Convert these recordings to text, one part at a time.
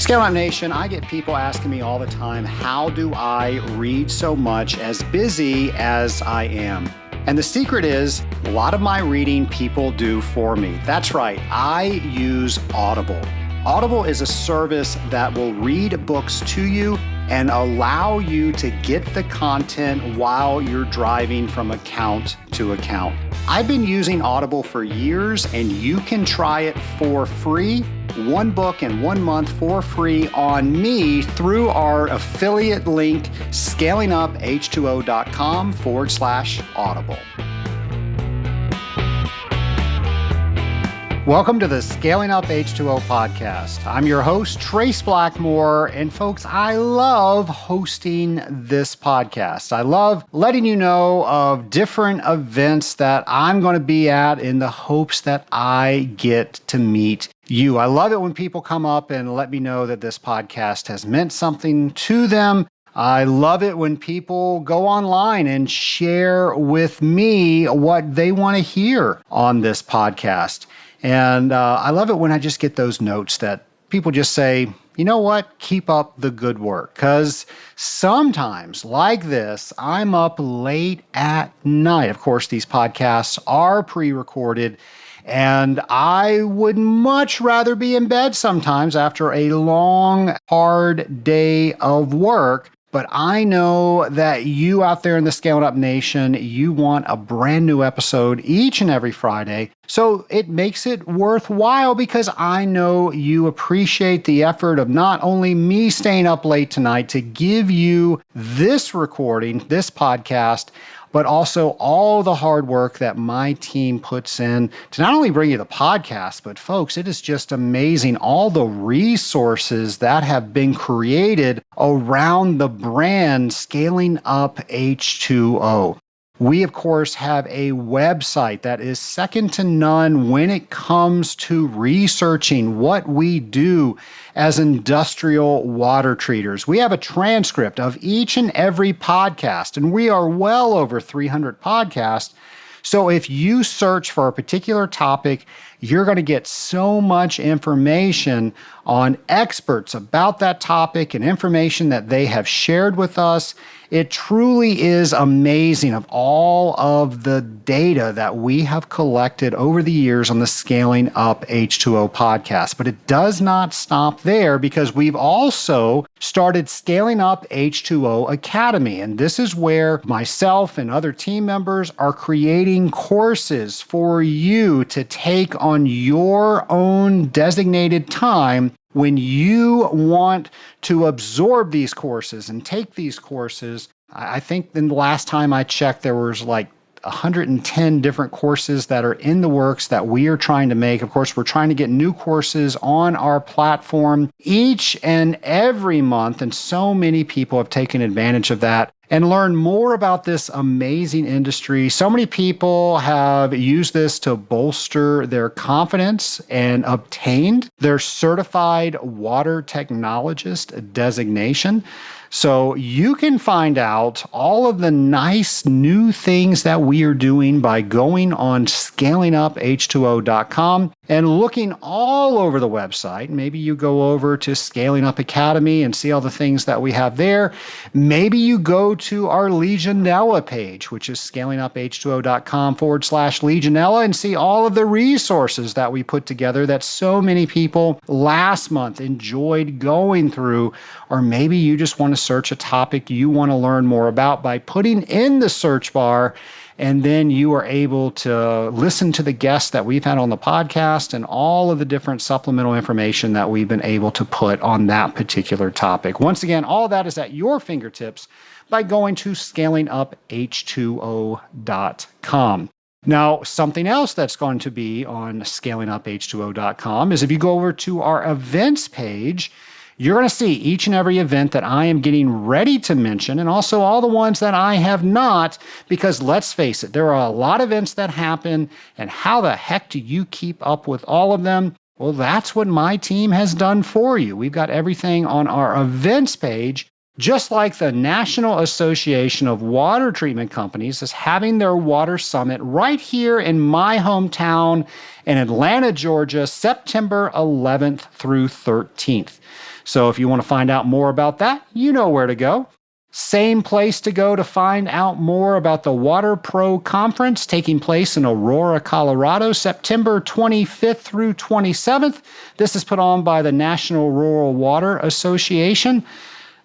Scale Up Nation, I get people asking me all the time, how do I read so much as busy as I am? And the secret is, a lot of my reading people do for me. That's right, I use Audible. Audible is a service that will read books to you and allow you to get the content while you're driving from account to account. I've been using Audible for years, and you can try it for free. One book and 1 month for free on me through our affiliate link, scalinguph2o.com/audible. Welcome to the Scaling Up H2O podcast. I'm your host, Trace Blackmore, and folks, I love hosting this podcast. I love letting you know of different events that I'm going to be at in the hopes that I get to meet you. I love it when people come up and let me know that this podcast has meant something to them. I love it when people go online and share with me what they want to hear on this podcast. And I love it when I just get those notes that people just say, you know what, keep up the good work. Because sometimes, like this, I'm up late at night. Of course, these podcasts are pre-recorded, and I would much rather be in bed sometimes after a long, hard day of work. But I know that you out there in the Scaling Up Nation, you want a brand new episode each and every Friday. So it makes it worthwhile because I know you appreciate the effort of not only me staying up late tonight to give you this recording, this podcast, but also all the hard work that my team puts in to not only bring you the podcast, but folks, it is just amazing all the resources that have been created around the brand Scaling Up H2O. We, of course, have a website that is second to none when it comes to researching what we do as industrial water treaters. We have a transcript of each and every podcast, and we are well over 300 podcasts. So if you search for a particular topic, you're going to get so much information on experts about that topic and information that they have shared with us. It truly is amazing of all of the data that we have collected over the years on the Scaling Up H2O podcast. But it does not stop there because we've also started Scaling Up H2O Academy. And this is where myself and other team members are creating courses for you to take on your own designated time when you want to absorb these courses and take these courses. I think in the last time I checked, there was like 110 different courses that are in the works that we are trying to make. Of course, we're trying to get new courses on our platform each and every month, and so many people have taken advantage of that and learn more about this amazing industry. So many people have used this to bolster their confidence and obtained their certified water technologist designation. So you can find out all of the nice new things that we are doing by going on scalinguph2o.com and looking all over the website. Maybe you go over to Scaling Up Academy and see all the things that we have there. Maybe you go to our Legionella page, which is scalinguph2o.com/Legionella, and see all of the resources that we put together that so many people last month enjoyed going through. Or maybe you just want to search a topic you want to learn more about by putting in the search bar, and then you are able to listen to the guests that we've had on the podcast and all of the different supplemental information that we've been able to put on that particular topic. Once again, all of that is at your fingertips by going to scalinguph2o.com. Now, something else that's going to be on scalinguph2o.com is if you go over to our events page, you're going to see each and every event that I am getting ready to mention, and also all the ones that I have not, because let's face it, there are a lot of events that happen, and how the heck do you keep up with all of them? Well, that's what my team has done for you. We've got everything on our events page. Just like the National Association of Water Treatment Companies is having their water summit right here in my hometown in Atlanta, Georgia, September 11th through 13th. So if you want to find out more about that, you know where to go. Same place to go to find out more about the Water Pro Conference taking place in Aurora, Colorado, September 25th through 27th. This is put on by the National Rural Water Association.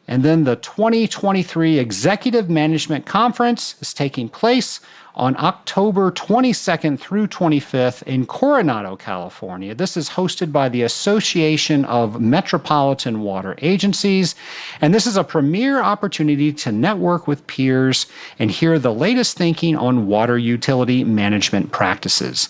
And then the 2023 Executive Management Conference is taking place on October 22nd through 25th in Coronado, California. This is hosted by the Association of Metropolitan Water Agencies, and this is a premier opportunity to network with peers and hear the latest thinking on water utility management practices.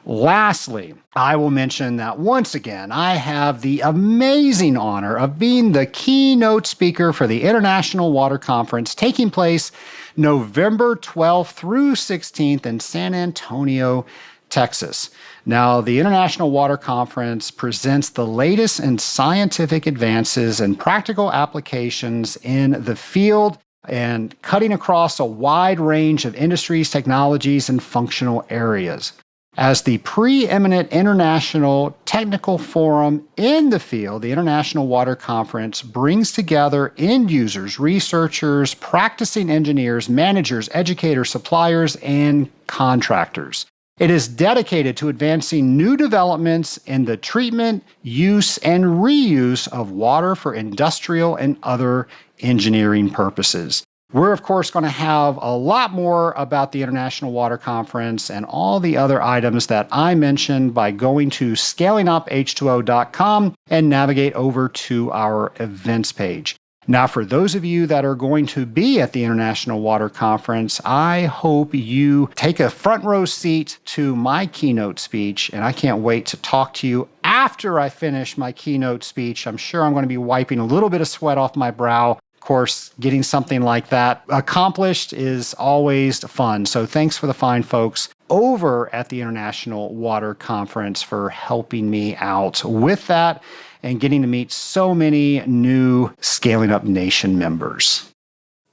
Lastly, I will mention that once again, I have the amazing honor of being the keynote speaker for the International Water Conference taking place November 12th through 16th in San Antonio, Texas. Now, the International Water Conference presents the latest in scientific advances and practical applications in the field and cutting across a wide range of industries, technologies, and functional areas. As the preeminent international technical forum in the field, the International Water Conference brings together end users, researchers, practicing engineers, managers, educators, suppliers, and contractors. It is dedicated to advancing new developments in the treatment, use, and reuse of water for industrial and other engineering purposes. We're, of course, going to have a lot more about the International Water Conference and all the other items that I mentioned by going to scalinguph2o.com and navigate over to our events page. Now, for those of you that are going to be at the International Water Conference, I hope you take a front row seat to my keynote speech, and I can't wait to talk to you after I finish my keynote speech. I'm sure I'm going to be wiping a little bit of sweat off my brow. Of course, getting something like that accomplished is always fun. So thanks for the fine folks over at the International Water Conference for helping me out with that and getting to meet so many new Scaling Up Nation members.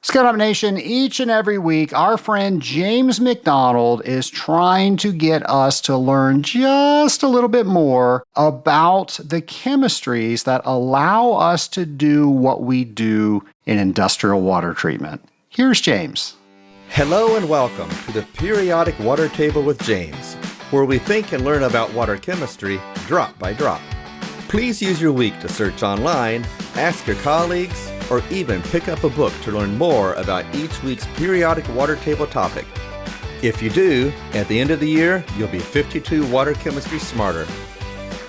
Scaling Up Nation, each and every week, our friend James McDonald is trying to get us to learn just a little bit more about the chemistries that allow us to do what we do in industrial water treatment. Here's James. Hello and welcome to the Periodic Water Table with James, where we think and learn about water chemistry drop by drop. Please use your week to search online, ask your colleagues, or even pick up a book to learn more about each week's periodic water table topic. If you do, at the end of the year, you'll be 52 water chemistry smarter.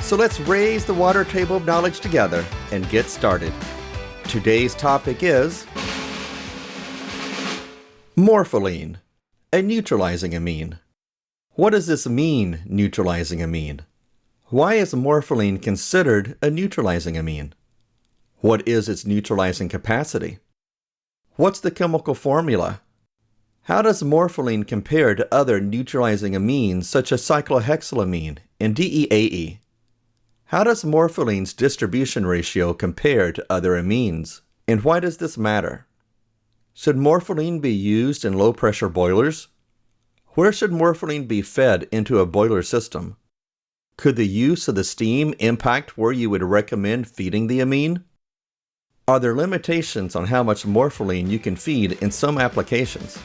So let's raise the water table of knowledge together and get started. Today's topic is morpholine, a neutralizing amine. What does this mean, neutralizing amine? Why is morpholine considered a neutralizing amine? What is its neutralizing capacity? What's the chemical formula? How does morpholine compare to other neutralizing amines such as cyclohexylamine and DEAE? How does morpholine's distribution ratio compare to other amines? And why does this matter? Should morpholine be used in low-pressure boilers? Where should morpholine be fed into a boiler system? Could the use of the steam impact where you would recommend feeding the amine? Are there limitations on how much morpholine you can feed in some applications?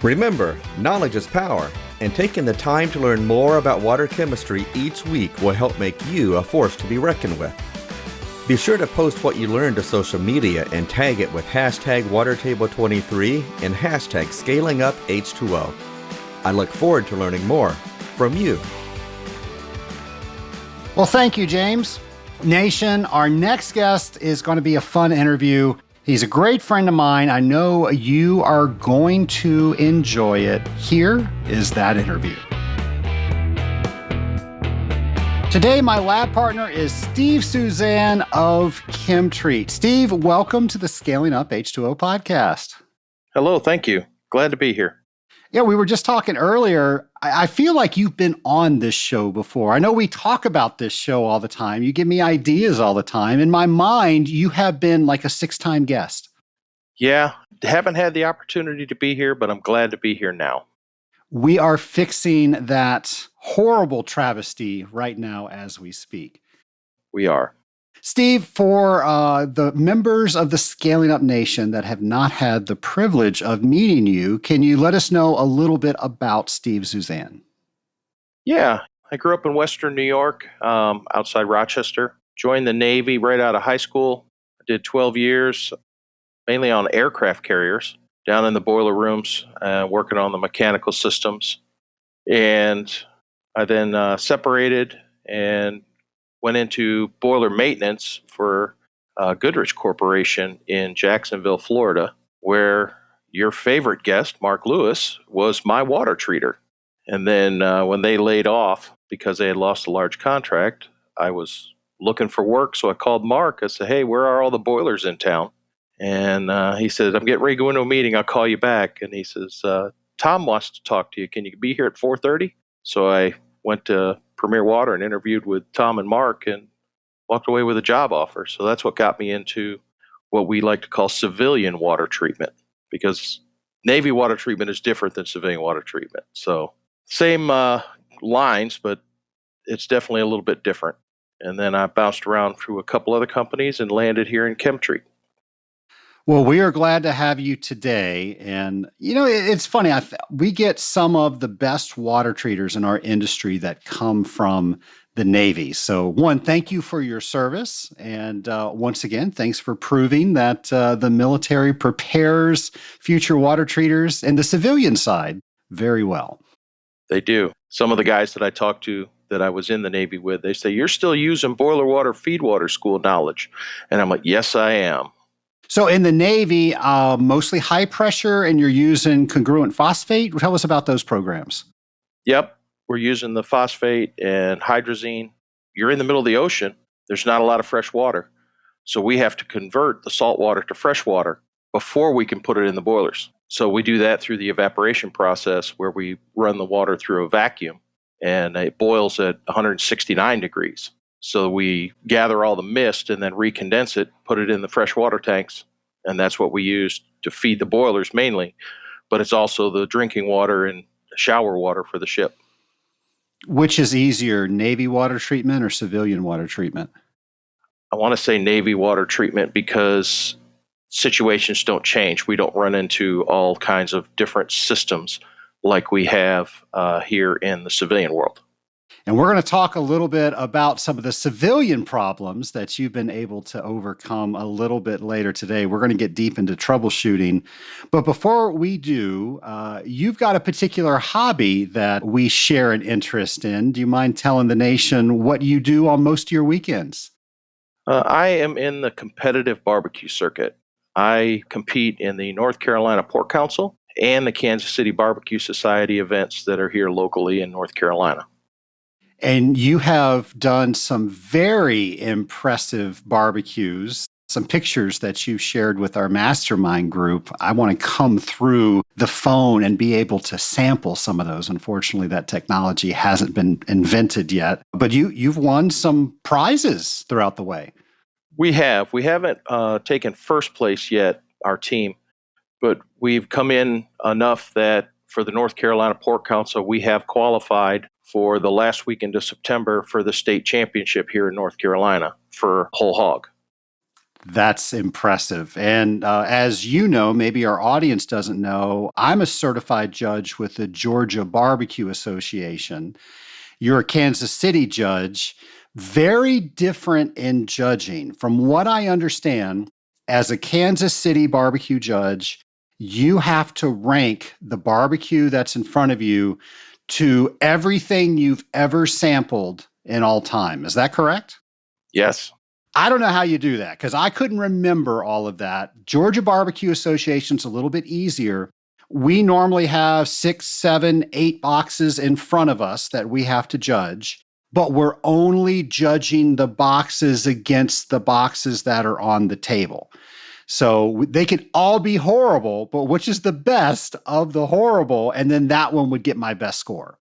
Remember, knowledge is power, and taking the time to learn more about water chemistry each week will help make you a force to be reckoned with. Be sure to post what you learned to social media and tag it with hashtag WaterTable23 and hashtag ScalingUpH2O. I look forward to learning more from you. Well, thank you, James. Nation, our next guest is going to be a fun interview. He's a great friend of mine. I know you are going to enjoy it. Here is that interview. Today, my lab partner is Steve Suzanne of ChemTreat. Steve, welcome to the Scaling Up H2O podcast. Hello, thank you. Glad to be here. Yeah, we were just talking earlier. I feel like you've been on this show before. I know we talk about this show all the time. You give me ideas all the time. In my mind, you have been like a six-time guest. Yeah, haven't had the opportunity to be here, but I'm glad to be here now. We are fixing that horrible travesty right now as we speak. We are. Steve, for the members of the Scaling Up Nation that have not had the privilege of meeting you, can you let us know a little bit about Steve Suzanne? Yeah, I grew up in Western New York, outside Rochester. Joined the Navy right out of high school. I did 12 years, mainly on aircraft carriers, down in the boiler rooms, working on the mechanical systems. And I then separated and went into boiler maintenance for Goodrich Corporation in Jacksonville, Florida, where your favorite guest, Mark Lewis, was my water treater. And then when they laid off because they had lost a large contract, I was looking for work. So I called Mark. I said, hey, where are all the boilers in town? And he said, I'm getting ready to go into a meeting. I'll call you back. And he says, Tom wants to talk to you. Can you be here at 4:30? So I went to Premier Water and interviewed with Tom and Mark and walked away with a job offer. So that's what got me into what we like to call civilian water treatment, because Navy water treatment is different than civilian water treatment. So same lines, but it's definitely a little bit different. And then I bounced around through a couple other companies and landed here in ChemTreat. Well, we are glad to have you today. And, it's funny. We get some of the best water treaters in our industry that come from the Navy. So, one, thank you for your service. And once again, thanks for proving that the military prepares future water treaters and the civilian side very well. They do. Some of the guys that I talked to that I was in the Navy with, they say, you're still using boiler water, feed water school knowledge. And I'm like, yes, I am. So in the Navy, mostly high pressure, and you're using congruent phosphate. Tell us about those programs. Yep, we're using the phosphate and hydrazine. You're in the middle of the ocean. There's not a lot of fresh water. So we have to convert the salt water to fresh water before we can put it in the boilers. So we do that through the evaporation process, where we run the water through a vacuum and it boils at 169 degrees. So we gather all the mist and then recondense it, put it in the freshwater tanks, and that's what we use to feed the boilers mainly. But it's also the drinking water and shower water for the ship. Which is easier, Navy water treatment or civilian water treatment? I want to say Navy water treatment because situations don't change. We don't run into all kinds of different systems like we have here in the civilian world. And we're going to talk a little bit about some of the civilian problems that you've been able to overcome a little bit later today. We're going to get deep into troubleshooting. But before we do, you've got a particular hobby that we share an interest in. Do you mind telling the nation what you do on most of your weekends? I am in the competitive barbecue circuit. I compete in the North Carolina Pork Council and the Kansas City Barbecue Society events that are here locally in North Carolina. And you have done some very impressive barbecues, some pictures that you've shared with our Mastermind group. I want to come through the phone and be able to sample some of those. Unfortunately, that technology hasn't been invented yet. But you've won some prizes throughout the way. We have. We haven't taken first place yet, our team, but we've come in enough that for the North Carolina Pork Council, we have qualified for the last weekend of September for the state championship here in North Carolina for whole hog. That's impressive. And as you know, maybe our audience doesn't know, I'm a certified judge with the Georgia Barbecue Association. You're a Kansas City judge. Very different in judging. From what I understand, as a Kansas City barbecue judge, you have to rank the barbecue that's in front of you to everything you've ever sampled in all time. Is that correct? Yes. I don't know how you do that because I couldn't remember all of that. Georgia Barbecue Association's a little bit easier. We normally have 6, 7, 8 boxes in front of us that we have to judge, but we're only judging the boxes against the boxes that are on the table. So they can all be horrible, but which is the best of the horrible? And then that one would get my best score.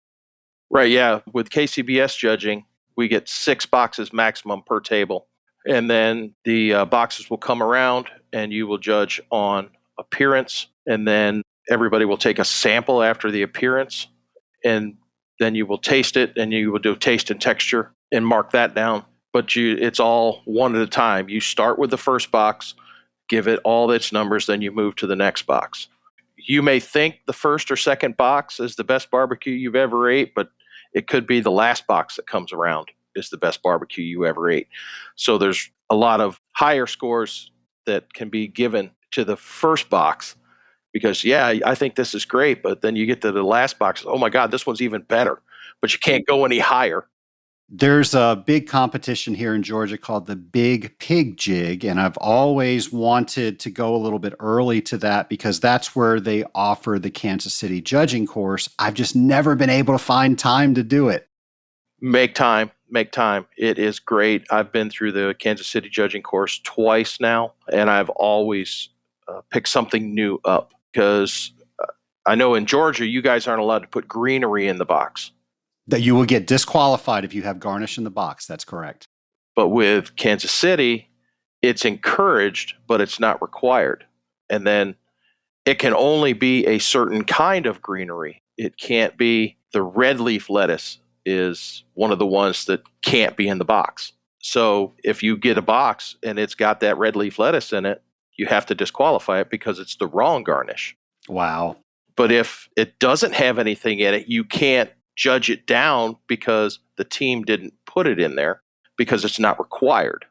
Right, yeah. With KCBS judging, we get 6 boxes maximum per table. And then the boxes will come around and you will judge on appearance. And then everybody will take a sample after the appearance. And then you will taste it and you will do taste and texture and mark that down. But it's all one at a time. You start with the first box, give it all its numbers, then you move to the next box. You may think the first or second box is the best barbecue you've ever ate, but it could be the last box that comes around is the best barbecue you ever ate. So there's a lot of higher scores that can be given to the first box because, yeah, I think this is great, but then you get to the last box, oh my God, this one's even better, but you can't go any higher. There's a big competition here in Georgia called the Big Pig Jig, and I've always wanted to go a little bit early to that because that's where they offer the Kansas City judging course. I've just never been able to find time to do it. Make time. It is great. I've been through the Kansas City judging course twice now, and I've always picked something new up because I know in Georgia, you guys aren't allowed to put greenery in the box. That you will get disqualified if you have garnish in the box. That's correct. But with Kansas City, it's encouraged, but it's not required. And then it can only be a certain kind of greenery. It can't be the red leaf lettuce is one of the ones that can't be in the box. So if you get a box and it's got that red leaf lettuce in it, you have to disqualify it because it's the wrong garnish. Wow. But if it doesn't have anything in it, you can't judge it down because the team didn't put it in there because it's not required.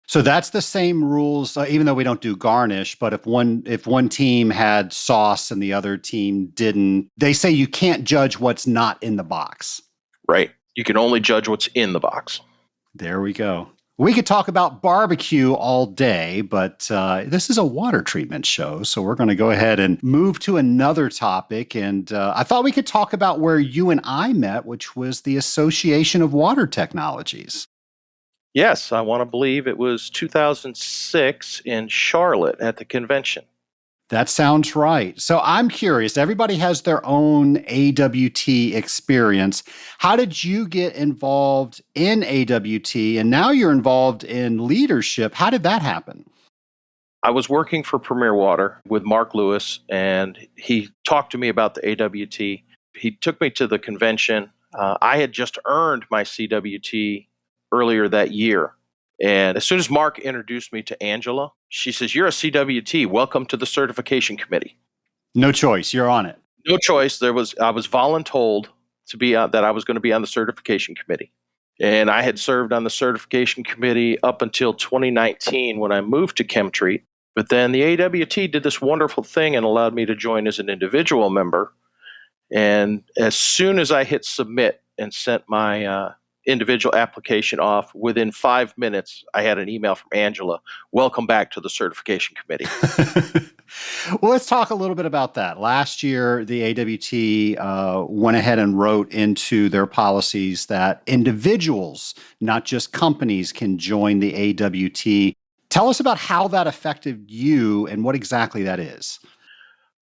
So that's the same rules, even though we don't do garnish, but if one team had sauce and the other team didn't, they say you can't judge what's not in the box. Right. You can only judge what's in the box. There we go. We could talk about barbecue all day, but this is a water treatment show, so we're going to go ahead and move to another topic. And I thought we could talk about where you and I met, which was the Association of Water Technologies. Yes, I want to believe it was 2006 in Charlotte at the convention. That sounds right. So I'm curious, everybody has their own AWT experience. How did you get involved in AWT? And now you're involved in leadership. How did that happen? I was working for Premier Water with Mark Lewis, and he talked to me about the AWT. He took me to the convention. I had just earned my CWT earlier that year. And as soon as Mark introduced me to Angela, she says, "You're a CWT. Welcome to the certification committee." No choice. You're on it. No choice. I was voluntold to be that I was going to be on the certification committee. And I had served on the certification committee up until 2019 when I moved to ChemTreat. But then the AWT did this wonderful thing and allowed me to join as an individual member. And as soon as I hit submit and sent my individual application off, within 5 minutes, I had an email from Angela, "Welcome back to the certification committee." Well, let's talk a little bit about that. Last year, the AWT went ahead and wrote into their policies that individuals, not just companies, can join the AWT. Tell us about how that affected you and what exactly that is.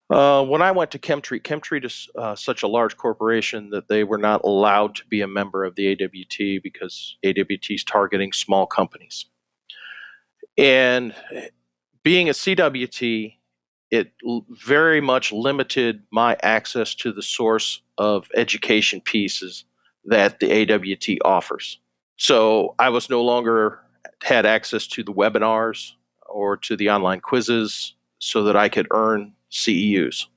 When I went to ChemTreat is such a large corporation that they were not allowed to be a member of the AWT because AWT is targeting small companies. And being a CWT, it very much limited my access to the source of education pieces that the AWT offers. So I was no longer had access to the webinars or to the online quizzes so that I could earn CEUs.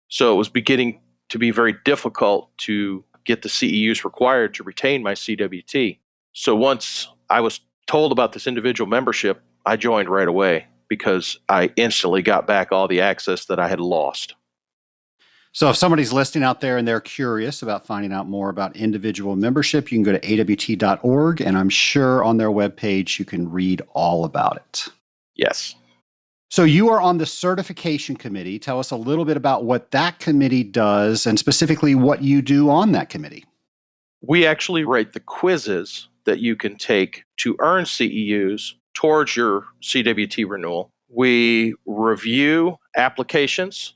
So it was beginning to be very difficult to get the CEUs required to retain my CWT. So once I was told about this individual membership, I joined right away because I instantly got back all the access that I had lost. So if somebody's listening out there and they're curious about finding out more about individual membership, you can go to awt.org, and I'm sure on their webpage you can read all about it. Yes. So you are on the certification committee. Tell us a little bit about what that committee does and specifically what you do on that committee. We actually write the quizzes that you can take to earn CEUs towards your CWT renewal. We review applications.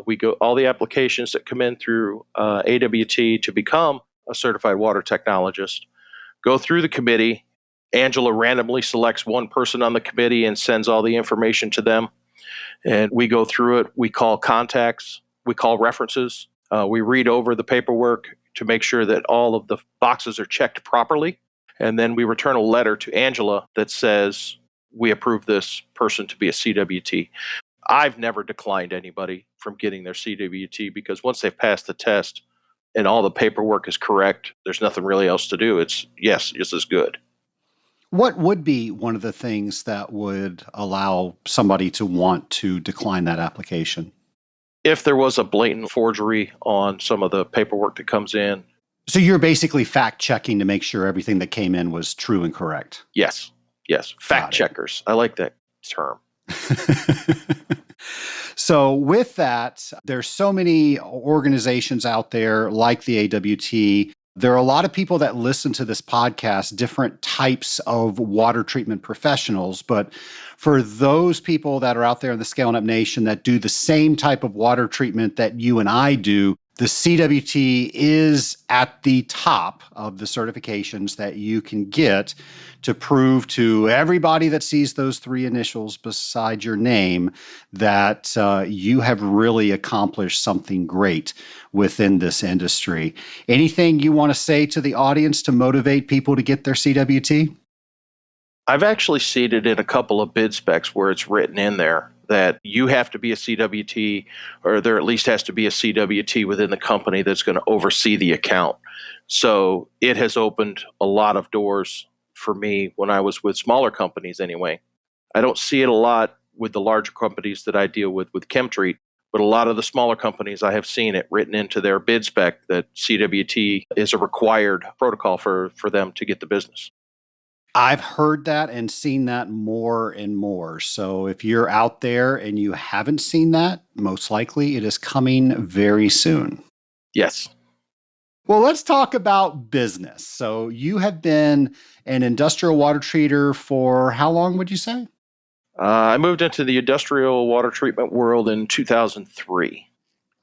We go all the applications that come in through AWT to become a certified water technologist, go through the committee. Angela randomly selects one person on the committee and sends all the information to them. And we go through it. We call contacts. We call references. We read over the paperwork to make sure that all of the boxes are checked properly. And then we return a letter to Angela that says, we approve this person to be a CWT. I've never declined anybody from getting their CWT because once they've passed the test and all the paperwork is correct, there's nothing really else to do. It's, yes, this is good. What would be one of the things that would allow somebody to want to decline that application? If there was a blatant forgery on some of the paperwork that comes in. So you're basically fact checking to make sure everything that came in was true and correct. Yes. Fact checkers. I like that term. So with that, there's so many organizations out there like the AWT. There are a lot of people that listen to this podcast, different types of water treatment professionals. But for those people that are out there in the Scaling Up Nation that do the same type of water treatment that you and I do, the CWT is at the top of the certifications that you can get to prove to everybody that sees those three initials beside your name that you have really accomplished something great within this industry. Anything you want to say to the audience to motivate people to get their CWT? I've actually seen it in a couple of bid specs where it's written in there that you have to be a CWT, or there at least has to be a CWT within the company that's going to oversee the account. So it has opened a lot of doors for me when I was with smaller companies anyway. I don't see it a lot with the larger companies that I deal with ChemTreat, but a lot of the smaller companies, I have seen it written into their bid spec that CWT is a required protocol for them to get the business. I've heard that and seen that more and more. So if you're out there and you haven't seen that, most likely it is coming very soon. Yes. Well, let's talk about business. So you have been an industrial water treater for how long would you say? I moved into the industrial water treatment world in 2003.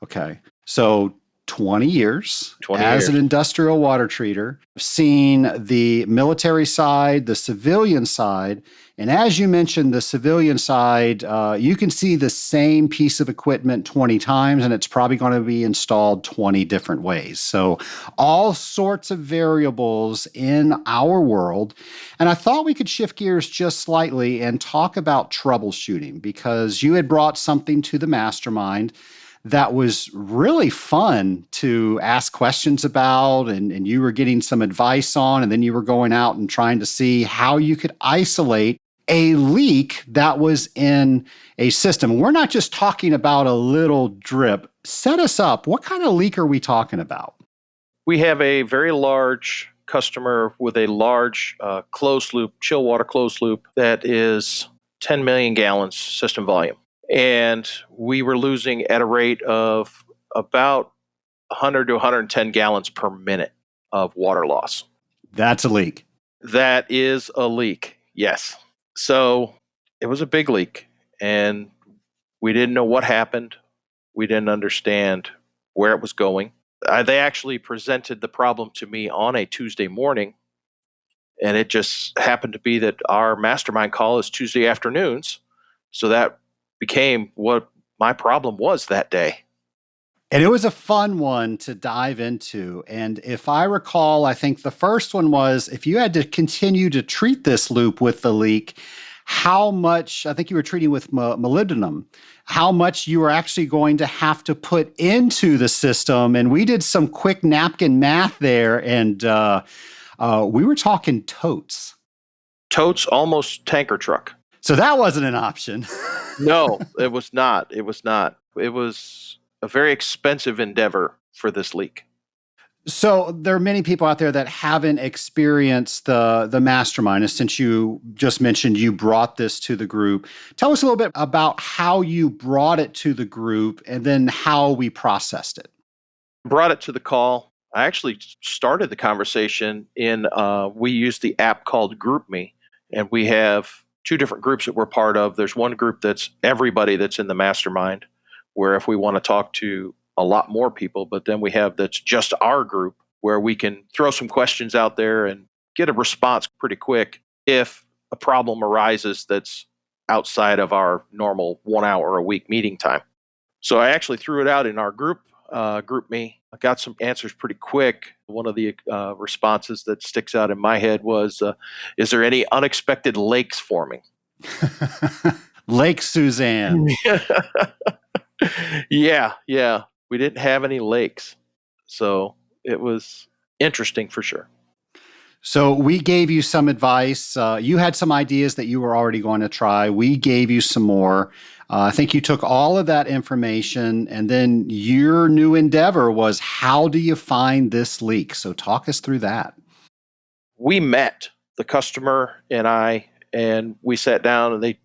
Okay. So 20 years 20 as years. an industrial water treater, seen the military side, the civilian side. And as you mentioned, the civilian side, you can see the same piece of equipment 20 times, and it's probably going to be installed 20 different ways. So all sorts of variables in our world. And I thought we could shift gears just slightly and talk about troubleshooting, because you had brought something to the Mastermind that was really fun to ask questions about, and you were getting some advice on, and then you were going out and trying to see how you could isolate a leak that was in a system. We're not just talking about a little drip. Set us up. What kind of leak are we talking about? We have a very large customer with a large closed loop, chill water closed loop that is 10 million gallons system volume. And we were losing at a rate of about 100 to 110 gallons per minute of water loss. That's a leak. That is a leak, yes. So it was a big leak, and we didn't know what happened. We didn't understand where it was going. They actually presented the problem to me on a Tuesday morning, and it just happened to be that our mastermind call is Tuesday afternoons. So that became what my problem was that day. And it was a fun one to dive into. And if I recall, I think the first one was if you had to continue to treat this loop with the leak, how much, I think you were treating with molybdenum, how much you were actually going to have to put into the system. And we did some quick napkin math there, and we were talking totes. Totes, almost tanker truck. So that wasn't an option. No, it was not. It was not. It was a very expensive endeavor for this leak. So there are many people out there that haven't experienced the Mastermind. And since you just mentioned you brought this to the group, tell us a little bit about how you brought it to the group and then how we processed it. Brought it to the call. I actually started the conversation we use the app called GroupMe, and we have two different groups that we're part of. There's one group that's everybody that's in the mastermind, where if we want to talk to a lot more people, but then we have that's just our group where we can throw some questions out there and get a response pretty quick if a problem arises that's outside of our normal 1 hour a week meeting time. So I actually threw it out in our group me. I got some answers pretty quick. One of the responses that sticks out in my head was, is there any unexpected lakes forming? Lake Suzanne. Yeah. We didn't have any lakes. So it was interesting for sure. So we gave you some advice. You had some ideas that you were already going to try. We gave you some more. I think you took all of that information, and then your new endeavor was, how do you find this leak? So talk us through that. We met, the customer and I, and we sat down, and they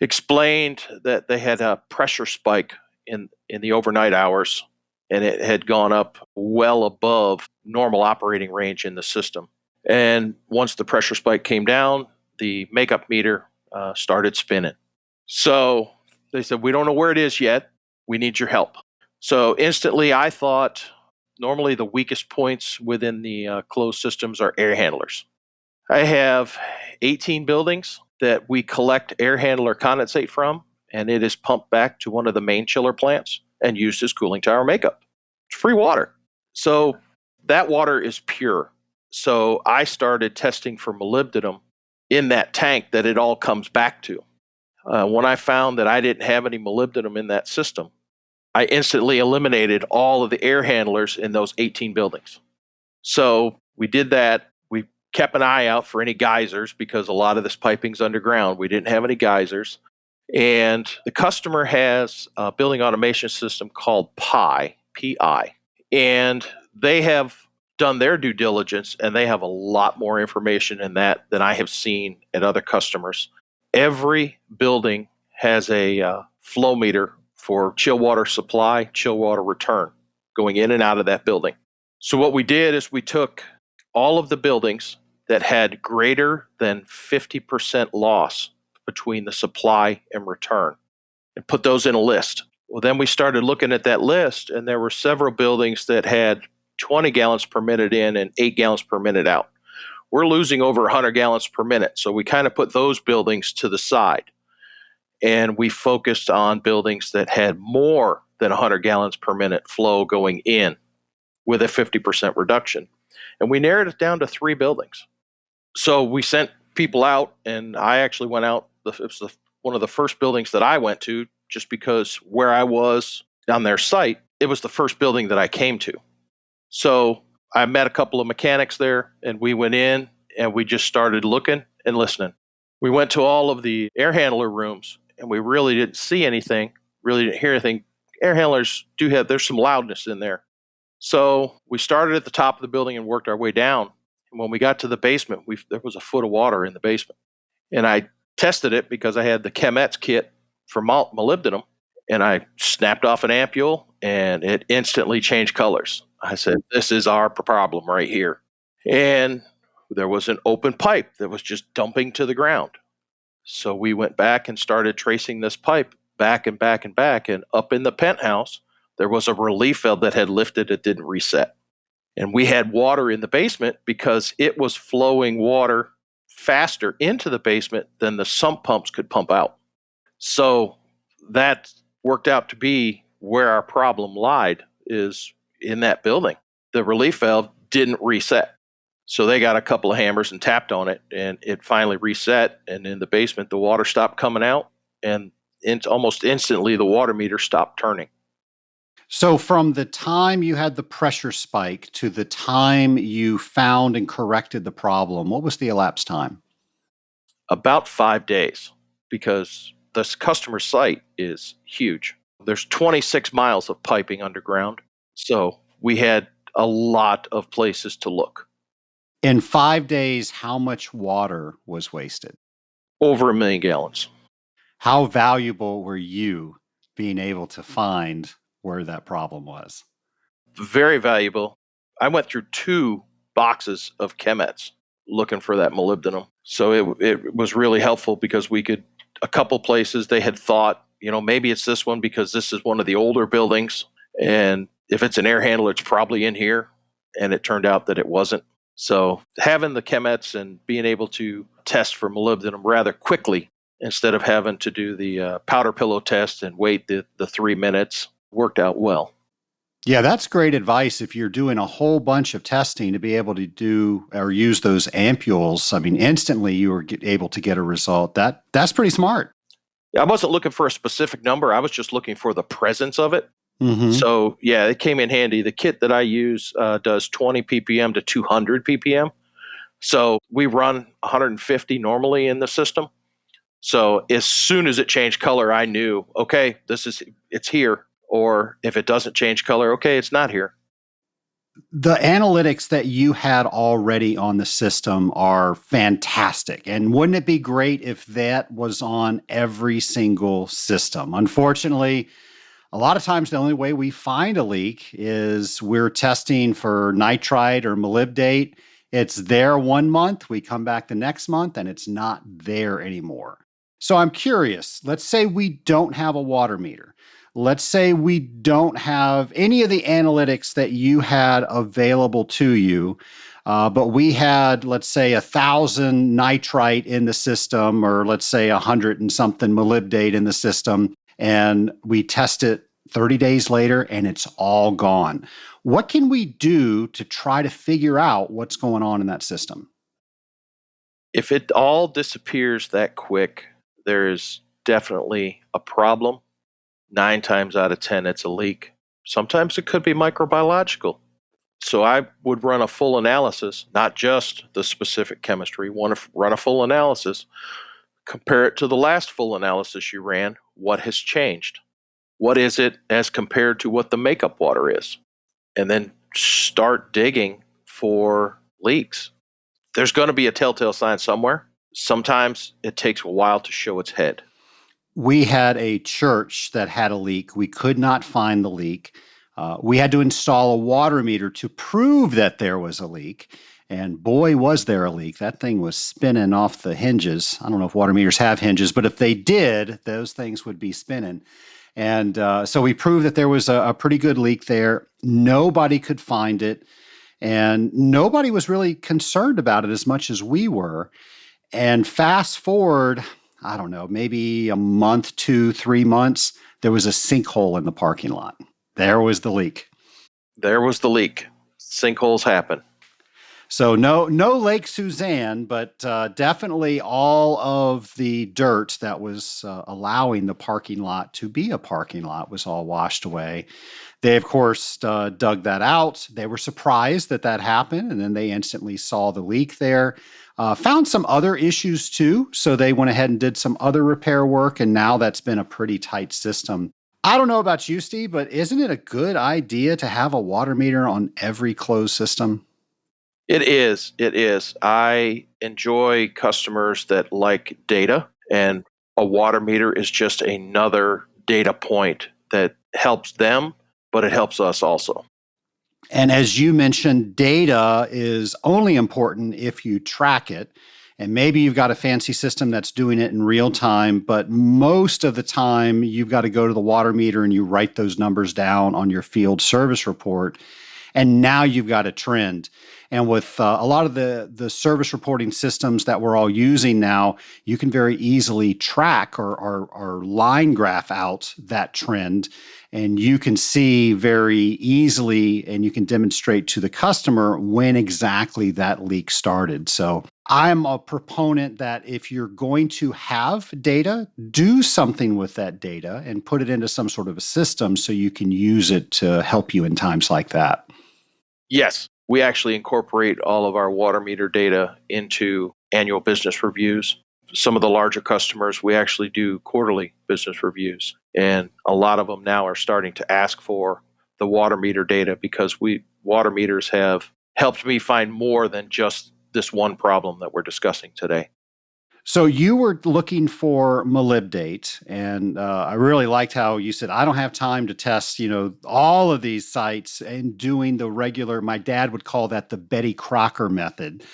explained that they had a pressure spike in the overnight hours, and it had gone up well above normal operating range in the system. And once the pressure spike came down, the makeup meter started spinning. So they said, we don't know where it is yet. We need your help. So instantly I thought, normally the weakest points within the closed systems are air handlers. I have 18 buildings that we collect air handler condensate from, and it is pumped back to one of the main chiller plants and used as cooling tower makeup. It's free water. So that water is pure. So I started testing for molybdenum in that tank that it all comes back to. When I found that I didn't have any molybdenum in that system, I instantly eliminated all of the air handlers in those 18 buildings. So we did that. We kept an eye out for any geysers because a lot of this piping's underground. We didn't have any geysers. And the customer has a building automation system called PI, P-I. And they have done their due diligence, and they have a lot more information in that than I have seen at other customers. Every building has a flow meter for chill water supply, chill water return, going in and out of that building. So what we did is we took all of the buildings that had greater than 50% loss between the supply and return and put those in a list. Well, then we started looking at that list, and there were several buildings that had 20 gallons per minute in and 8 gallons per minute out. We're losing over 100 gallons per minute. So we kind of put those buildings to the side. And we focused on buildings that had more than 100 gallons per minute flow going in with a 50% reduction. And we narrowed it down to 3 buildings. So we sent people out, and I actually went out. It was one of the first buildings that I went to, just because where I was on their site, it was the first building that I came to. So I met a couple of mechanics there, and we went in and we just started looking and listening. We went to all of the air handler rooms, and we really didn't see anything, really didn't hear anything. Air handlers there's some loudness in there. So we started at the top of the building and worked our way down. And when we got to the basement, there was a foot of water in the basement. And I tested it because I had the ChemTreat kit for molybdenum, and I snapped off an ampule, and it instantly changed colors. I said, this is our problem right here. And there was an open pipe that was just dumping to the ground. So we went back and started tracing this pipe back and back and back. And up in the penthouse, there was a relief valve that had lifted. It didn't reset. And we had water in the basement because it was flowing water faster into the basement than the sump pumps could pump out. So that worked out to be where our problem lied, is in that building. The relief valve didn't reset. So they got a couple of hammers and tapped on it, and it finally reset. And in the basement, the water stopped coming out, and almost instantly the water meter stopped turning. So from the time you had the pressure spike to the time you found and corrected the problem, what was the elapsed time? About 5 days, because this customer site is huge. There's 26 miles of piping underground. So we had a lot of places to look. In 5 days, how much water was wasted? Over 1 million gallons. How valuable were you being able to find where that problem was? Very valuable. I went through 2 boxes of chemets looking for that molybdenum. So it was really helpful because a couple places they had thought, maybe it's this one because this is one of the older buildings. And if it's an air handler, it's probably in here. And it turned out that it wasn't. So having the chemets and being able to test for molybdenum rather quickly instead of having to do the powder pillow test and wait the 3 minutes worked out well. Yeah, that's great advice if you're doing a whole bunch of testing to be able to do or use those ampules. I mean, instantly you were able to get a result. That's pretty smart. I wasn't looking for a specific number. I was just looking for the presence of it. Mm-hmm. So, yeah, it came in handy. The kit that I use does 20 ppm to 200 ppm. So we run 150 normally in the system. So as soon as it changed color, I knew, okay, it's here. Or if it doesn't change color, okay, it's not here. The analytics that you had already on the system are fantastic. And wouldn't it be great if that was on every single system? Unfortunately, a lot of times the only way we find a leak is we're testing for nitrite or molybdate. It's there 1 month, we come back the next month, and it's not there anymore. So I'm curious, let's say we don't have a water meter. Let's say we don't have any of the analytics that you had available to you, but we had, let's say, 1,000 nitrite in the system, or let's say 100 and something molybdate in the system, and we test it 30 days later and it's all gone. What can we do to try to figure out what's going on in that system? If it all disappears that quick, there is definitely a problem. 9 times out of 10, it's a leak. Sometimes it could be microbiological. So I would run a full analysis, not just the specific chemistry, run a full analysis, compare it to the last full analysis you ran. What has changed? What is it as compared to what the makeup water is? And then start digging for leaks. There's going to be a telltale sign somewhere. Sometimes it takes a while to show its head. We had a church that had a leak. We could not find the leak. We had to install a water meter to prove that there was a leak. And boy, was there a leak. That thing was spinning off the hinges. I don't know if water meters have hinges, but if they did, those things would be spinning. And so we proved that there was a pretty good leak there. Nobody could find it. And nobody was really concerned about it as much as we were. And fast forward, I don't know, maybe a month, 2, 3 months, there was a sinkhole in the parking lot. There was the leak. There was the leak. Sinkholes happen. So no Lake Suzanne, but definitely all of the dirt that was allowing the parking lot to be a parking lot was all washed away. They, of course, dug that out. They were surprised that happened, and then they instantly saw the leak there. Found some other issues too, so they went ahead and did some other repair work, and now that's been a pretty tight system. I don't know about you, Steve, but isn't it a good idea to have a water meter on every closed system? It is. It is. I enjoy customers that like data, and a water meter is just another data point that helps them, but it helps us also. And as you mentioned, data is only important if you track it. And maybe you've got a fancy system that's doing it in real time, but most of the time you've got to go to the water meter and you write those numbers down on your field service report. And now you've got a trend. And with a lot of the service reporting systems that we're all using now, you can very easily track or line graph out that trend. And you can see very easily, and you can demonstrate to the customer when exactly that leak started. So I'm a proponent that if you're going to have data, do something with that data and put it into some sort of a system so you can use it to help you in times like that. Yes, we actually incorporate all of our water meter data into annual business reviews. Some of the larger customers, we actually do quarterly business reviews. And a lot of them now are starting to ask for the water meter data because water meters have helped me find more than just this one problem that we're discussing today. So you were looking for molybdate, and I really liked how you said, I don't have time to test, all of these sites and doing the regular, my dad would call that the Betty Crocker method.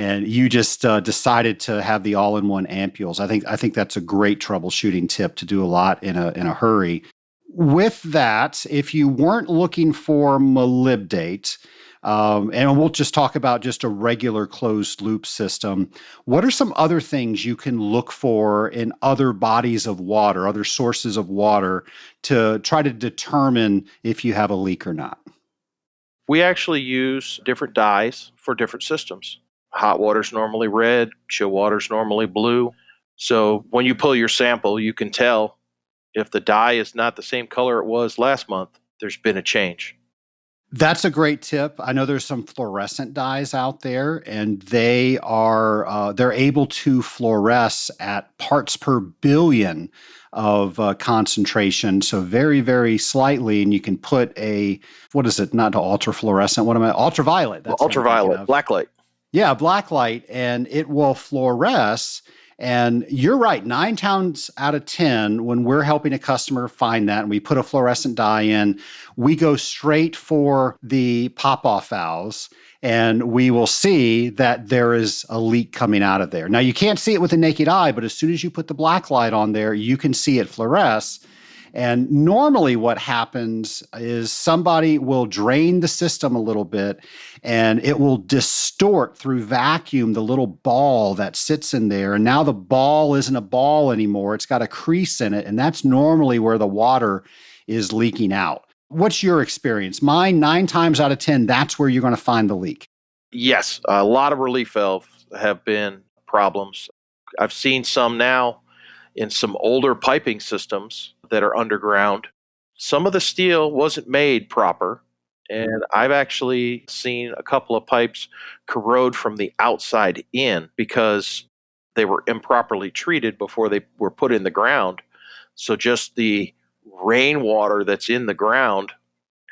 and you just decided to have the all-in-one ampules. I think that's a great troubleshooting tip to do a lot in a hurry. With that, if you weren't looking for molybdate, and we'll just talk about just a regular closed loop system, what are some other things you can look for in other bodies of water, other sources of water, to try to determine if you have a leak or not? We actually use different dyes for different systems. Hot water's normally red, chill water's normally blue. So when you pull your sample, you can tell if the dye is not the same color it was last month, there's been a change. That's a great tip. I know there's some fluorescent dyes out there, and they're able to fluoresce at parts per billion of concentration, so very, very slightly. And you can put what is it? Not ultrafluorescent. Ultraviolet. That's what I'm thinking Ultraviolet, of. blacklight. Yeah, black light, and it will fluoresce. And you're right, 9 times out of 10, when we're helping a customer find that and we put a fluorescent dye in, we go straight for the pop-off valves, and we will see that there is a leak coming out of there. Now, you can't see it with the naked eye, but as soon as you put the black light on there, you can see it fluoresce. And normally what happens is somebody will drain the system a little bit, and it will distort through vacuum the little ball that sits in there. And now the ball isn't a ball anymore. It's got a crease in it. And that's normally where the water is leaking out. What's your experience? Mine, 9 times out of 10, that's where you're going to find the leak. Yes, a lot of relief valves have been problems. I've seen some now in some older piping systems that are underground. Some of the steel wasn't made proper, and I've actually seen a couple of pipes corrode from the outside in because they were improperly treated before they were put in the ground. So just the rainwater that's in the ground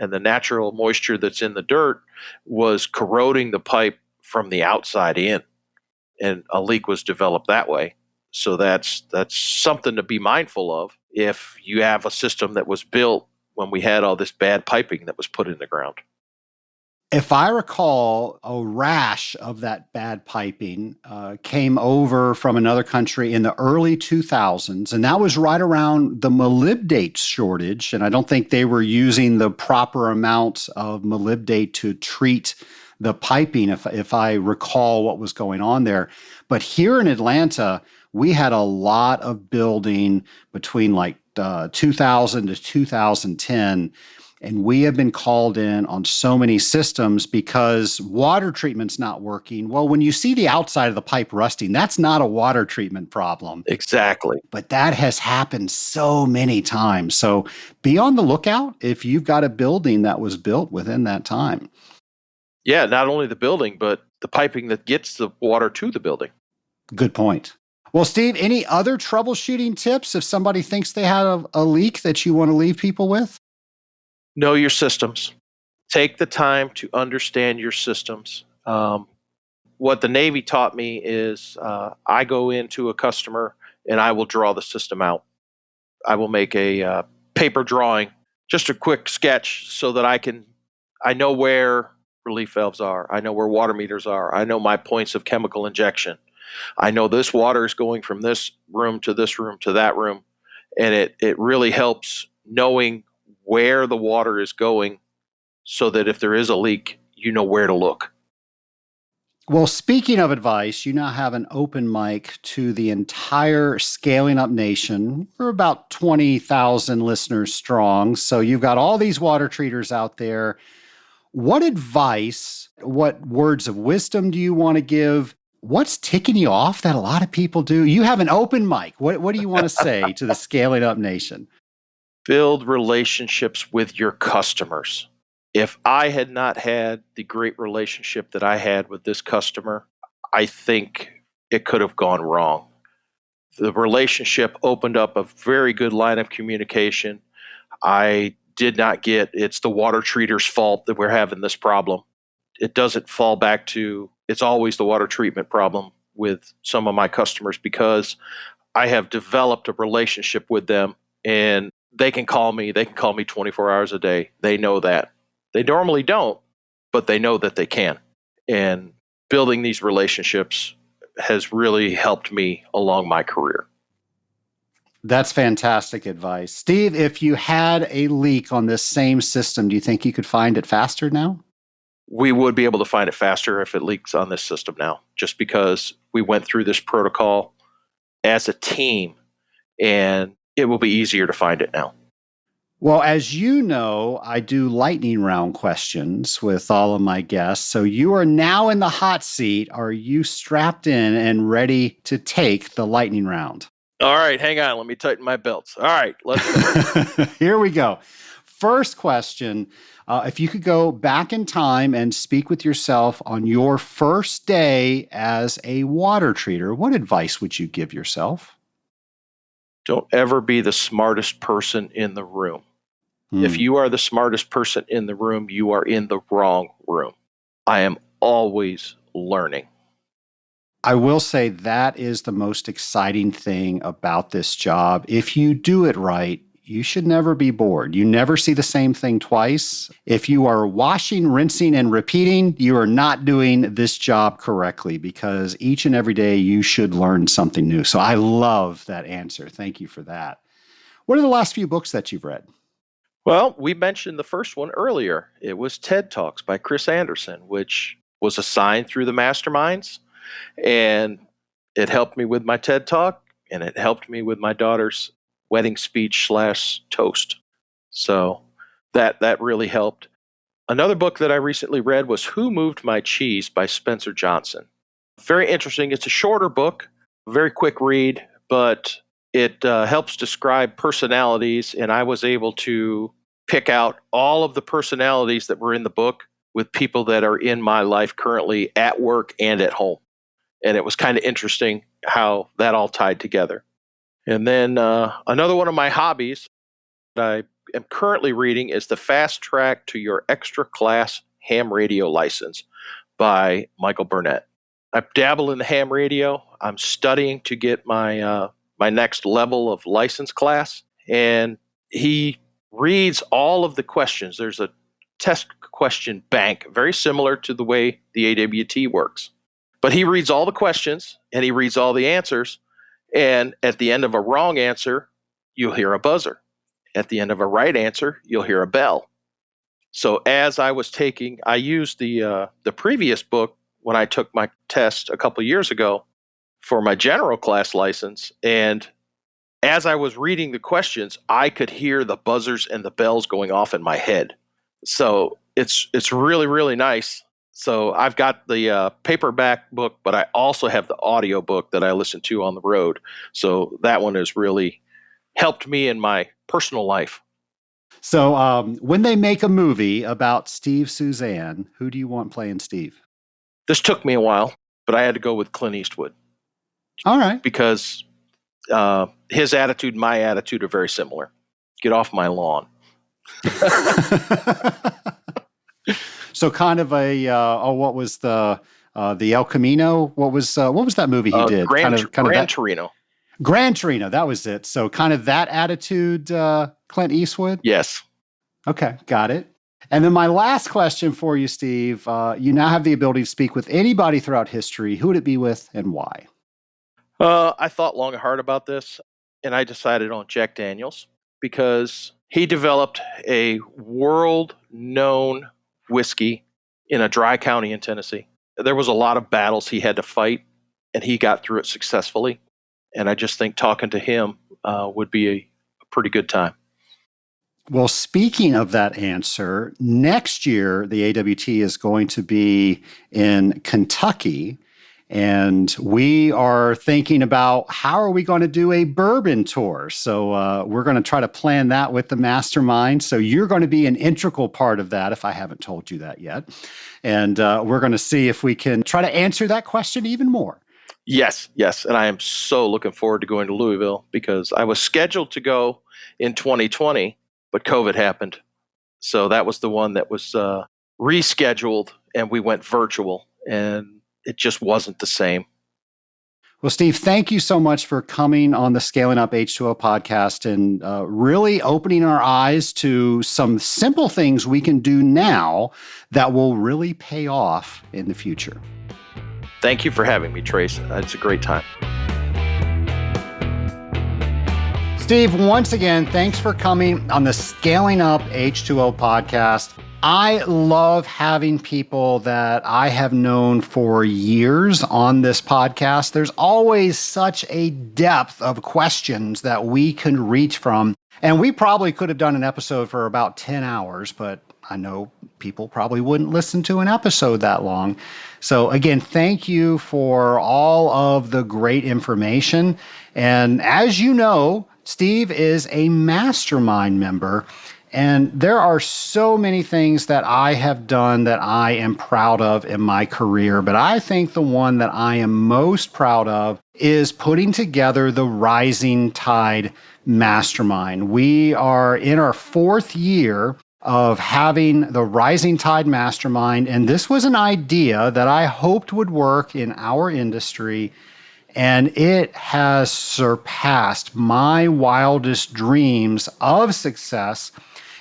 and the natural moisture that's in the dirt was corroding the pipe from the outside in, and a leak was developed that way. So that's something to be mindful of if you have a system that was built when we had all this bad piping that was put in the ground. If I recall, a rash of that bad piping came over from another country in the early 2000s, and that was right around the molybdate shortage. And I don't think they were using the proper amount of molybdate to treat the piping, if I recall what was going on there. But here in Atlanta, we had a lot of building between 2000 to 2010. And we have been called in on so many systems because water treatment's not working. Well, when you see the outside of the pipe rusting, that's not a water treatment problem. Exactly. But that has happened so many times. So be on the lookout if you've got a building that was built within that time. Yeah, not only the building, but the piping that gets the water to the building. Good point. Well, Steve, any other troubleshooting tips if somebody thinks they have a leak that you want to leave people with? Know your systems. Take the time to understand your systems. What the Navy taught me is I go into a customer and I will draw the system out. I will make a paper drawing, just a quick sketch so that I know where relief valves are. I know where water meters are. I know my points of chemical injection. I know this water is going from this room to this room to that room. And it really helps knowing where the water is going so that if there is a leak, you know where to look. Well, speaking of advice, you now have an open mic to the entire Scaling Up Nation. We're about 20,000 listeners strong. So you've got all these water treaters out there. What advice, what words of wisdom do you want to give? What's ticking you off that a lot of people do? You have an open mic. What do you want to say to the Scaling Up Nation? Build relationships with your customers. If I had not had the great relationship that I had with this customer, I think it could have gone wrong. The relationship opened up a very good line of communication. I did not get, it's the water treater's fault that we're having this problem. It doesn't fall back to, it's always the water treatment problem with some of my customers because I have developed a relationship with them and they can call me 24 hours a day. They know that. They normally don't, but they know that they can. And building these relationships has really helped me along my career. That's fantastic advice. Steve, if you had a leak on this same system, do you think you could find it faster now? We would be able to find it faster if it leaks on this system now, just because we went through this protocol as a team, and it will be easier to find it now. Well, as you know, I do lightning round questions with all of my guests. So you are now in the hot seat. Are you strapped in and ready to take the lightning round? All right, hang on. Let me tighten my belts. All right, let's go. Here we go. First question. If you could go back in time and speak with yourself on your first day as a water treater, what advice would you give yourself? Don't ever be the smartest person in the room. If you are the smartest person in the room, you are in the wrong room. I am always learning. I will say that is the most exciting thing about this job. If you do it right, you should never be bored. You never see the same thing twice. If you are washing, rinsing, and repeating, you are not doing this job correctly, because each and every day you should learn something new. So I love that answer. Thank you for that. What are the last few books that you've read? Well, we mentioned the first one earlier. It was TED Talks by Chris Anderson, which was assigned through the Masterminds. And it helped me with my TED Talk, and it helped me with my daughter's wedding speech / toast. So that really helped. Another book that I recently read was Who Moved My Cheese by Spencer Johnson. Very interesting. It's a shorter book, very quick read, but it helps describe personalities, and I was able to pick out all of the personalities that were in the book with people that are in my life currently at work and at home. And it was kind of interesting how that all tied together. And then another one of my hobbies that I am currently reading is The Fast Track to Your Extra Class Ham Radio License by Michael Burnett. I dabble in the ham radio. I'm studying to get my my next level of license class. And he reads all of the questions. There's a test question bank, very similar to the way the AWT works. But he reads all the questions and he reads all the answers. And at the end of a wrong answer, you'll hear a buzzer. At the end of a right answer, you'll hear a bell. So as I was taking, I used the previous book when I took my test a couple of years ago for my general class license. And as I was reading the questions, I could hear the buzzers and the bells going off in my head. So it's really, really nice. So I've got the paperback book, but I also have the audio book that I listen to on the road. So that one has really helped me in my personal life. So when they make a movie about Steve Suzanne, who do you want playing Steve? This took me a while, but I had to go with Clint Eastwood. All right. Because his attitude and my attitude are very similar. Get off my lawn. So kind of a what was the El Camino? What was that movie he did? Gran Torino. Gran Torino, that was it. So kind of that attitude, Clint Eastwood? Yes. Okay, got it. And then my last question for you, Steve. You now have the ability to speak with anybody throughout history. Who would it be with and why? I thought long and hard about this, and I decided on Jack Daniels because he developed a world-known whiskey in a dry county in Tennessee. There was a lot of battles he had to fight, and he got through it successfully. And I just think talking to him would be a pretty good time. Well, speaking of that answer, next year the AWT is going to be in Kentucky, and we are thinking about how are we going to do a bourbon tour. So we're going to try to plan that with the Mastermind. So you're going to be an integral part of that, if I haven't told you that yet. And we're going to see if we can try to answer that question even more. Yes. And I am so looking forward to going to Louisville because I was scheduled to go in 2020, but COVID happened. So that was the one that was rescheduled, and we went virtual, and it just wasn't the same. Well, Steve, thank you so much for coming on the Scaling Up H2O podcast and really opening our eyes to some simple things we can do now that will really pay off in the future. Thank you for having me, Trace. It's a great time. Steve, once again, thanks for coming on the Scaling Up H2O podcast. I love having people that I have known for years on this podcast. There's always such a depth of questions that we can reach from. And we probably could have done an episode for about 10 hours, but I know people probably wouldn't listen to an episode that long. So again, thank you for all of the great information. And as you know, Steve is a Mastermind member, and there are so many things that I have done that I am proud of in my career, but I think the one that I am most proud of is putting together the Rising Tide Mastermind. We are in our 4th year of having the Rising Tide Mastermind, and this was an idea that I hoped would work in our industry. And it has surpassed my wildest dreams of success.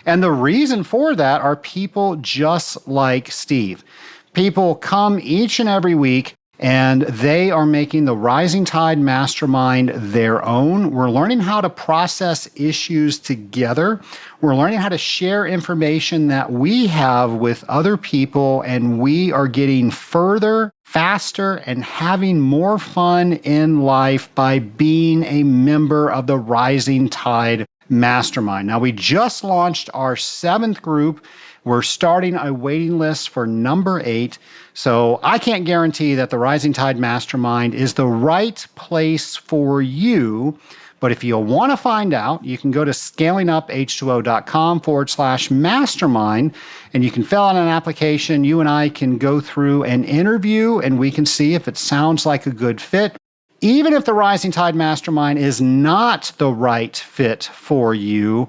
And the reason for that are people just like Steve. People come each and every week, and they are making the Rising Tide Mastermind their own. We're learning how to process issues together. We're learning how to share information that we have with other people, and we are getting further, faster, and having more fun in life by being a member of the Rising Tide Mastermind. Now, we just launched our 7th group. We're starting a waiting list for number 8. So I can't guarantee that the Rising Tide Mastermind is the right place for you. But if you want to find out, you can go to scalinguph2o.com/mastermind, and you can fill out an application. You and I can go through an interview, and we can see if it sounds like a good fit. Even if the Rising Tide Mastermind is not the right fit for you,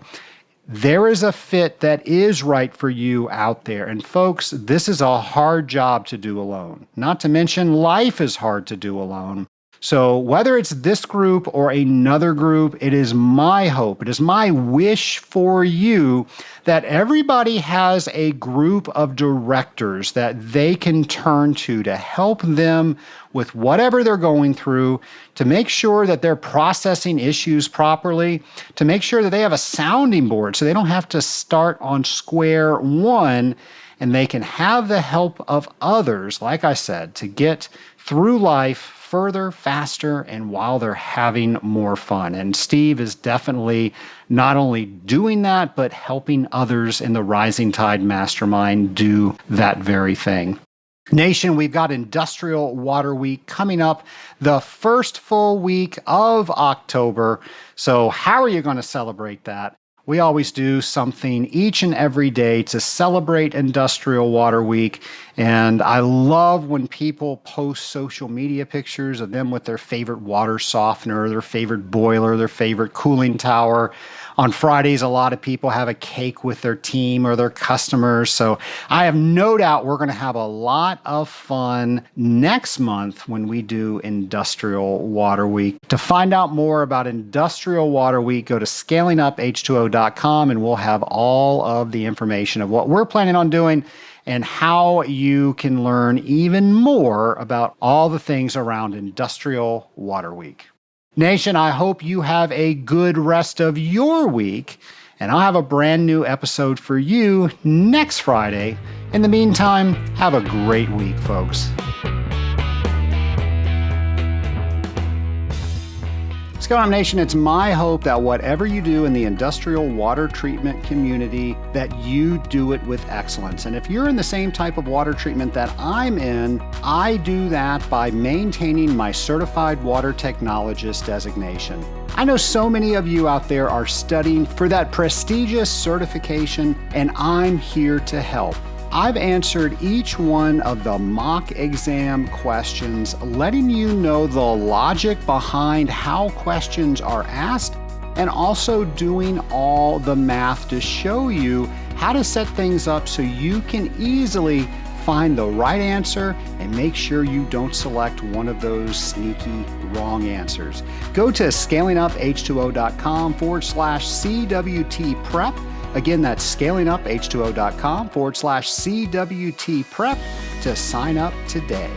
there is a fit that is right for you out there. And folks, this is a hard job to do alone. Not to mention, life is hard to do alone. So whether it's this group or another group, it is my hope, it is my wish for you that everybody has a group of directors that they can turn to help them with whatever they're going through, to make sure that they're processing issues properly, to make sure that they have a sounding board so they don't have to start on square one, and they can have the help of others, like I said, to get through life further, faster, and while they're having more fun. And Steve is definitely not only doing that, but helping others in the Rising Tide Mastermind do that very thing. Nation, we've got Industrial Water Week coming up the first full week of October. So how are you going to celebrate that? We always do something each and every day to celebrate Industrial Water Week. And I love when people post social media pictures of them with their favorite water softener, their favorite boiler, their favorite cooling tower. On Fridays, a lot of people have a cake with their team or their customers. So I have no doubt we're going to have a lot of fun next month when we do Industrial Water Week. To find out more about Industrial Water Week, go to scalinguph2o.com, and we'll have all of the information of what we're planning on doing and how you can learn even more about all the things around Industrial Water Week. Nation, I hope you have a good rest of your week, and I'll have a brand new episode for you next Friday. In the meantime, have a great week, folks. Scott Nation, it's my hope that whatever you do in the industrial water treatment community, that you do it with excellence. And if you're in the same type of water treatment that I'm in, I do that by maintaining my Certified Water Technologist designation. I know so many of you out there are studying for that prestigious certification, and I'm here to help. I've answered each one of the mock exam questions, letting you know the logic behind how questions are asked, and also doing all the math to show you how to set things up so you can easily find the right answer and make sure you don't select one of those sneaky wrong answers. Go to scalinguph2o.com/CWT prep. Again, that's scalinguph2o.com/CWT prep to sign up today.